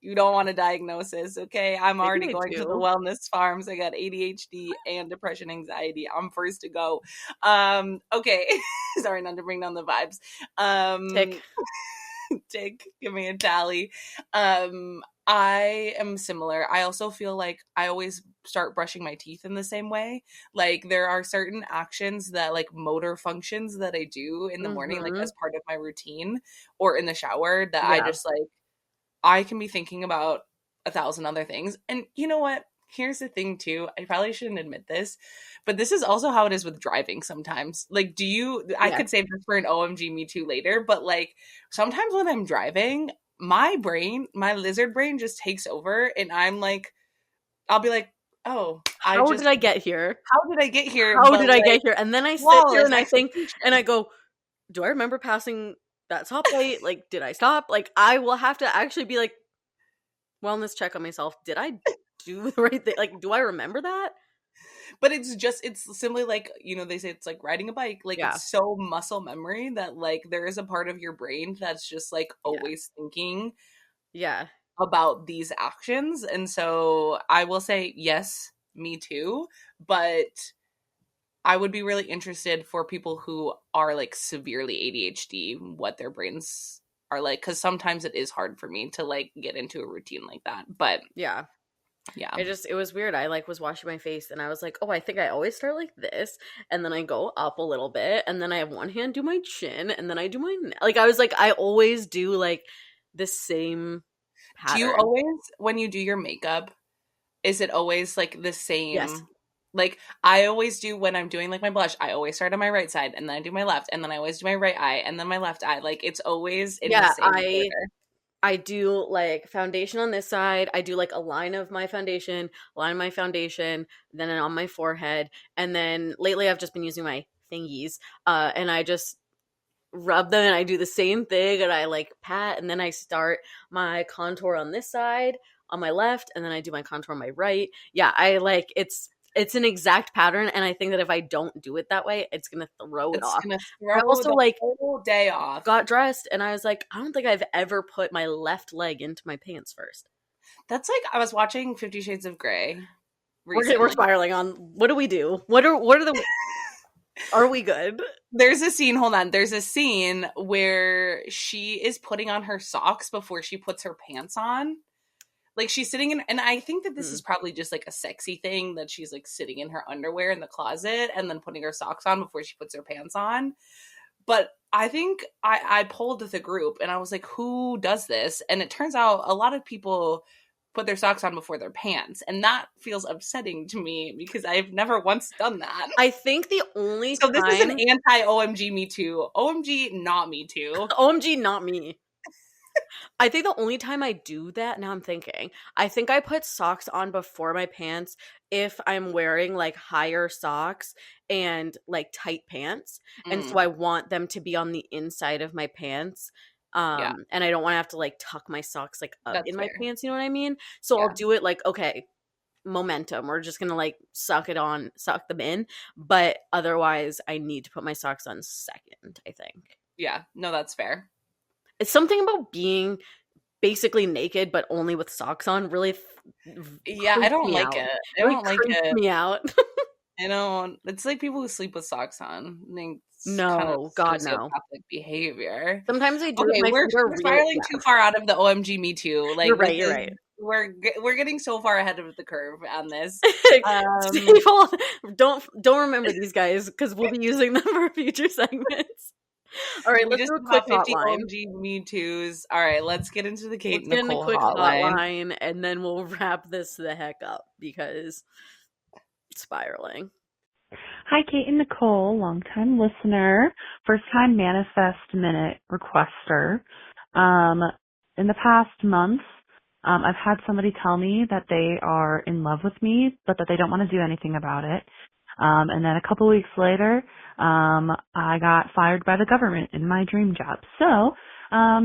You don't want a diagnosis, okay? I'm Maybe already I going to the do. wellness farms. I got ADHD and depression, anxiety. I'm first to go. Okay. Sorry, not to bring down the vibes. Tick. Um, Tick, give me a tally. I am similar. I also feel like I always start brushing my teeth in the same way. Like there are certain actions that like motor functions that I do in the morning, like Mm-hmm. as part of my routine or in the shower that I Yeah. just like I can be thinking about a thousand other things. And you know what? Here's the thing too. I probably shouldn't admit this, but this is also how it is with driving sometimes. Like, do you I Yeah. could save this for an OMG me too later, but like sometimes when I'm driving, my brain, my lizard brain just takes over and I'm like I'll be like, "Oh, I How just did I get here? how did I get here?" How But did I like get here? And then I sit there flawless and I think, and execution. I go, do I remember passing that stoplight? Like, did I stop? Like, I will have to actually be like, wellness check on myself. Did I do the right thing? Like, do I remember that? But it's simply like, they say it's like riding a bike. Like Yeah. it's so muscle memory that like there is a part of your brain that's just like Yeah. always thinking Yeah. about these actions. And so I will say, yes, me too. But I would be really interested for people who are like severely ADHD, what their brains are like. Cause sometimes it is hard for me to like get into a routine like that. But Yeah. yeah. It was weird. I like was washing my face and I was like, oh, I think I always start like this. And then I go up a little bit and then I have one hand do my chin and then I do like, I was like, I always do like the same Do you pattern. always, when you do your makeup, is it always like the Yes. same? Like I always do when I'm doing like my blush, I always start on my right side and then I do my left and then I always do my right eye and then my left eye. Like it's always in the Yeah. same order. I do like foundation on this side. I do like a line of my foundation, line of my foundation, then on my forehead. And then lately I've just been using my thingies. And I just rub them and I do the same thing and I like pat and then I start my contour on this side on my left and then I do my contour on my right. Yeah, I like it's an exact pattern and I think that if I don't do it that way, it's going to throw it It's off. gonna I throw also the like whole day off. got dressed and I was like, I don't think I've ever put my left leg into my pants first. That's like I was watching 50 Shades of Grey We're recently. spiraling on what do we do? What are the are we good? There's a scene, hold on. There's a scene where she is putting on her socks before she puts her pants on. Like she's sitting in, and I think that this Hmm. is probably just like a sexy thing that she's like sitting in her underwear in the closet and then putting her socks on before she puts her pants on. But I think I polled the group and I was like, who does this? And it turns out a lot of people put their socks on before their pants. And that feels upsetting to me because I've never once done that. I think the only So this is an time anti OMG me too. OMG not me too. OMG not me. I think the only time I do that, now I'm thinking, I think I put socks on before my pants if I'm wearing like higher socks and like tight pants. And so Mm, I want them to be on the inside of my pants. yeah, And I don't want to have to like tuck my socks like up that's in my fair. pants, you know what I mean? So I'll Yeah. do it like, okay, momentum. We're just gonna like suck them in. But otherwise I need to put my socks on second, I think. Yeah. No, that's fair. It's something about being basically naked but only with socks on really Yeah, I creeps don't me like out. it. I Really don't like creeps it. me out. I don't. It's like people who sleep with socks on. I think it's kind of No, God no. sociopathic behavior. Sometimes I do it Okay, my feet are we're really spiraling yeah. too far out of the OMG Me Too. You're Like this right, you're is right. we're getting so far ahead of the curve on this. Um, People don't remember these guys because we'll be using them for future segments. All right, we let's just do a did about quick 50 hotline. OMG Me Too's. All right, let's get into the Kate Let's get in a Nicole quick hotline. hotline and then we'll wrap this the heck up because it's spiraling. Hi, Kate and Nicole, longtime listener, first time Manifest Minute requester. Um, in the past month, I've had somebody tell me that they are in love with me, but that they don't want to do anything about it. And then a couple weeks later, I got fired by the government in my dream job. So,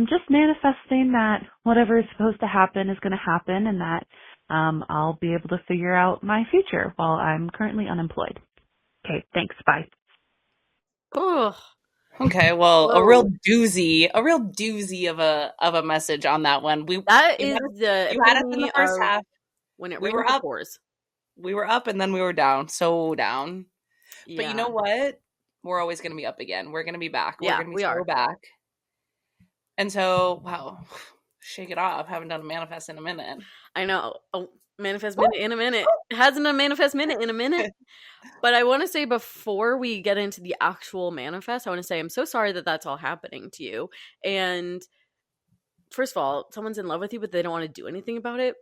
just manifesting that whatever is supposed to happen is going to happen and that, I'll be able to figure out my future while I'm currently unemployed. Okay, thanks. Bye. Ugh. Okay, well, Whoa. a real doozy of a message on that one. That is the You had us in the epitome first of half. when it We rains, were it up, pours. and then we were down, so down. But you Yeah. know what? We're always going to be up again. We're going to be back. We're Yeah, going to be we so are. back. And so, wow, shake it off. Haven't done a manifest in a minute. I know. Oh, manifest minute in a minute. It hasn't a manifest minute in a minute. But I want to say before we get into the actual manifest, I want to say I'm so sorry that that's all happening to you. And first of all, someone's in love with you, but they don't want to do anything about it.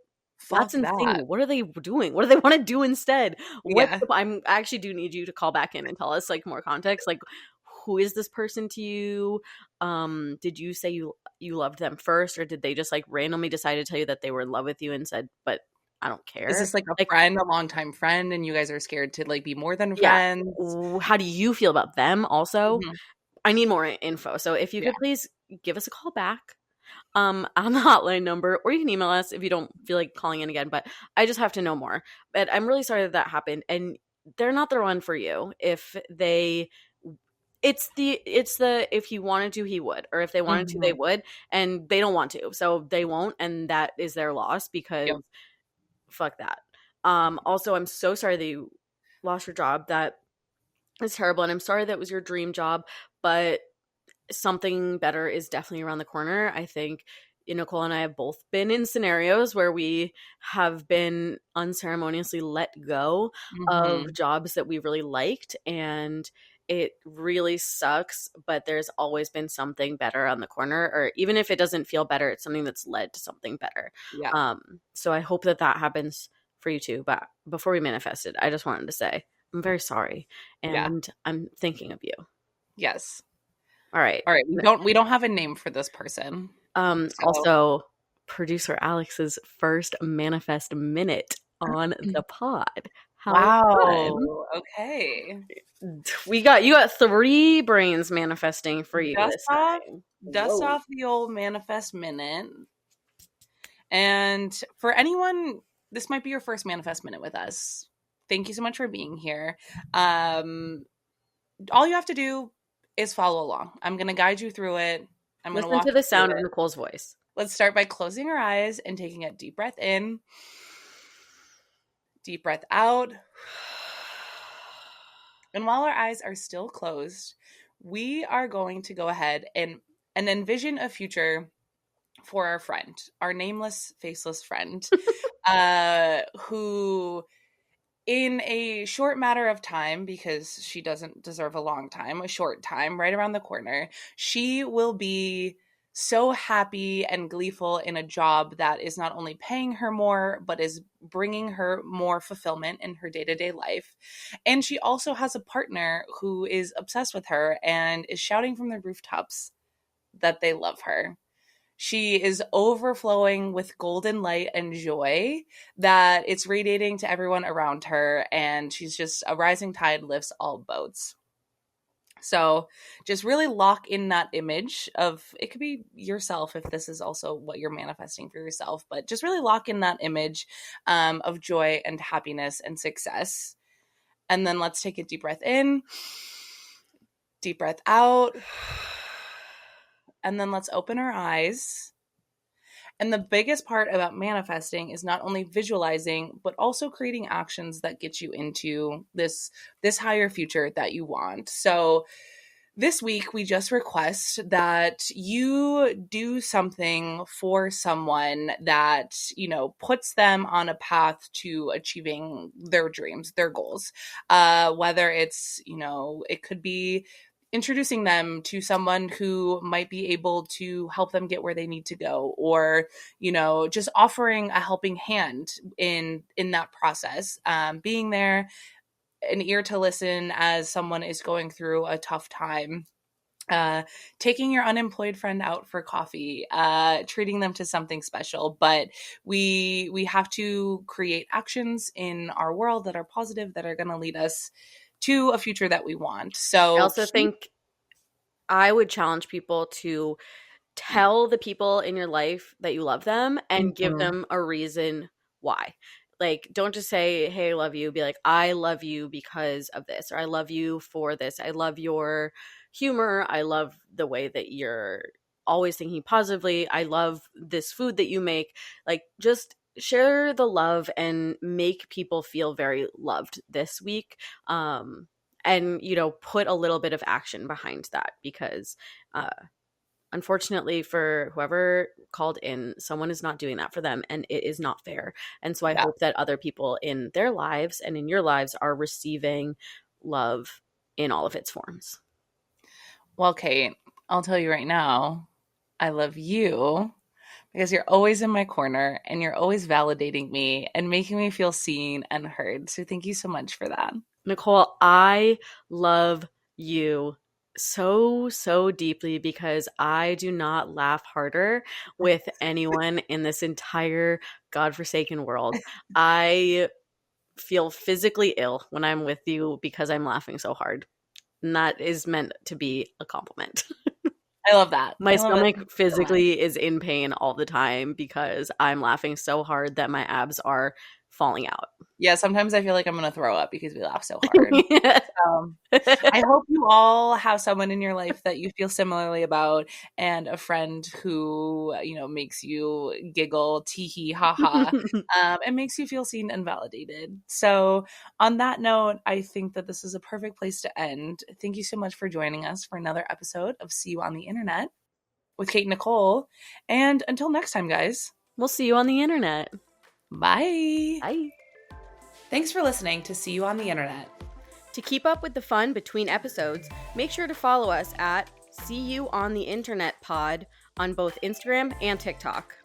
That's Fuck insane. that. What are they doing? What do they want to do instead? Yeah. I actually do need you to call back in and tell us like more context. Like, who is this person to you? Did you say you loved them first, or did they just like randomly decide to tell you that they were in love with you and said, "But I don't Is care"? this like a Like, friend, a longtime friend, and you guys are scared to like be more than yeah. friends? How do you feel about them? Also, Mhm. I need more info. So if you Yeah. could please give us a call back on the hotline number, or you can email us if you don't feel like calling in again, but I just have to know more. But I'm really sorry that that happened, and they're not the one for you. If they it's the if he wanted to he would, or if they wanted to they Mhm. would, and they don't want to, so they won't, and that is their loss because Yep. fuck that. Also, I'm so sorry that you lost your job. That is terrible, and I'm sorry that was your dream job, but something better is definitely around the corner. I think Nicole and I have both been in scenarios where we have been unceremoniously let go of Mhm. jobs that we really liked, and it really sucks, but there's always been something better on the corner, or even if it doesn't feel better, it's something that's led to something better. Yeah. So I hope that that happens for you too. But before we manifested, I just wanted to say I'm very sorry, Yeah. and I'm thinking of you. Yes. All right. All right. We don't have a name for this person. So, Also, producer Alex's first manifest minute on the pod. How fun. wow. Okay. You got three brains manifesting for you Dust this off time. dust Whoa. off the old manifest minute. And for anyone, this might be your first manifest minute with us. Thank you so much for being here. Um all you have to do is follow along. I'm going to guide you through it. I'm going to Listen walk to you the through sound of it. Nicole's voice. Let's start by closing our eyes and taking a deep breath in, deep breath out. And while our eyes are still closed, we are going to go ahead and envision a future for our friend, our nameless, faceless friend, who in a short matter of time, because she doesn't deserve a long time, a short time, right around the corner, she will be so happy and gleeful in a job that is not only paying her more, but is bringing her more fulfillment in her day to day life. And she also has a partner who is obsessed with her and is shouting from the rooftops that they love her. She is overflowing with golden light and joy that it's radiating to everyone around her, and she's just a rising tide lifts all boats. So just really lock in that image of it could be yourself if this is also what you're manifesting for yourself, but just really lock in that image of joy and happiness and success. And then let's take a deep breath in, deep breath out, and then let's open our eyes. And the biggest part about manifesting is not only visualizing, but also creating actions that get you into this higher future that you want. So this week we just request that you do something for someone that, puts them on a path to achieving their dreams, their goals. Whether it's, it could be introducing them to someone who might be able to help them get where they need to go, or just offering a helping hand in that process, being there, an ear to listen as someone is going through a tough time, taking your unemployed friend out for coffee, treating them to something special. But we have to create actions in our world that are positive, that are going to lead us to a future that we want. I So also think I would challenge people to tell the people in your life that you love them and give Mhm. them a reason why. Like, don't just say, "Hey, I love you." Be like, "I love you because of this," or "I love you for this. I love your humor. I love the way that you're always thinking positively. I love this food that you make. Like, just share the love and make people feel very loved this week. And, put a little bit of action behind that, because unfortunately for whoever called in, someone is not doing that for them, and it is not fair. And so I hope that other people in their lives and in your lives are receiving love in all of its forms. Well, Kate, I'll tell you right now, I love you because you're always in my corner and you're always validating me and making me feel seen and heard. So thank you so much for that. Nicole, I love you so deeply, because I do not laugh harder with anyone in this entire godforsaken world. I feel physically ill when I'm with you because I'm laughing so hard. And that is meant to be a compliment. I love that. My stomach physically is in pain all the time because I'm laughing so hard that my abs are falling out. Yeah, sometimes I feel like I'm going to throw up because we laugh so hard. I hope you all have someone in your life that you feel similarly about, and a friend who, makes you giggle, tee-hee, ha-ha, and makes you feel seen and validated. So on that note, I think that this is a perfect place to end. Thank you so much for joining us for another episode of See You on the Internet with Kate and Nicole. And until next time, guys. We'll see you on the internet. Bye. Bye. Thanks for listening to See You on the Internet. To keep up with the fun between episodes, make sure to follow us at See You on the Internet Pod on both Instagram and TikTok.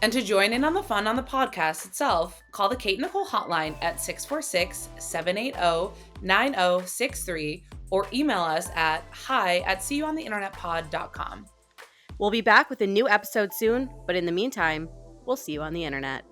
And to join in on the fun on the podcast itself, call the Kate and Nicole hotline at 646-780-9063 or email us at hi@seeyouontheinternetpod.com. We'll be back with a new episode soon, but in the meantime, we'll see you on the internet.